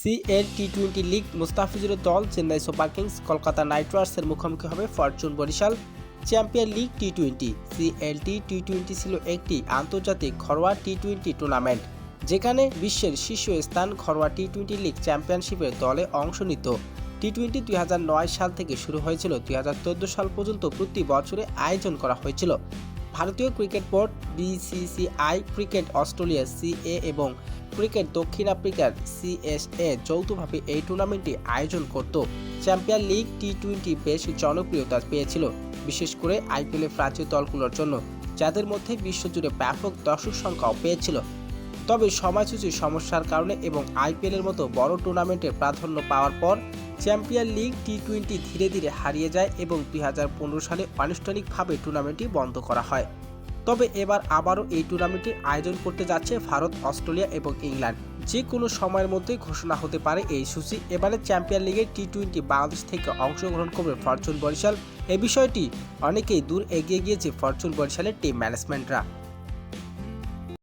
CL টি-20 league মুস্তাফিজুরের দল Chennai Super Kings Kolkata Knight রাইডার্সের মুখোমুখি হবে ফরচুন বরিশাল। চ্যাম্পিয়ন লিগ টি-20 সিএলটি টি-20 ছিল একটি আন্তর্জাতিক ঘরোয়া টি-20 টুর্নামেন্ট, যেখানে বিশ্বের শীর্ষ স্থান ঘরোয়া টি-20 লিগ চ্যাম্পিয়নশিপের দলে অংশ নিত। টি-20 2009 সাল থেকে শুরু হয়েছিল, 2014 সাল পর্যন্ত প্রতি বছরে আয়োজন করা হয়েছিল। ভারতীয় cricket board BCCI, cricket Australia CA এবং ক্রিকেট দক্ষিণ আফ্রিকার সিএসএ যৌথভাবে এই টুর্নামেন্টটি আয়োজন করত। চ্যাম্পিয়ন লিগ টি-20 বেশ জনপ্রিয়তা পেয়েছিল, বিশেষ করে আইপিএলে ফ্রান্সীয় দলগুলোর জন্য, যাদের মধ্যে বিশ্বজুড়ে ব্যাপক দর্শক সংখ্যাও পেয়েছিল। তবে সময়সূচির সমস্যার কারণে এবং আইপিএলের মতো বড় টুর্নামেন্টের প্রাধান্য পাওয়ার পর চ্যাম্পিয়ন লিগ টি-20 ধীরে ধীরে হারিয়ে যায় এবং 2015 সালে আনুষ্ঠানিকভাবে টুর্নামেন্টটি বন্ধ করা হয়। তবে এবার আবারও এই টুর্নামেন্টটির আয়োজন করতে যাচ্ছে ভারত, অস্ট্রেলিয়া এবং ইংল্যান্ড। যে কোনো সময়ের মধ্যে ঘোষণা হতে পারে এই সূচি। এবারে চ্যাম্পিয়ন লিগের টি-20 বাংলাদেশ থেকে অংশগ্রহণ করবে ফরচুন বরিশাল। এই বিষয়টি অনেকেই দূর এগিয়ে গিয়েছে ফরচুন বরিশালের টিম ম্যানেজমেন্টরা।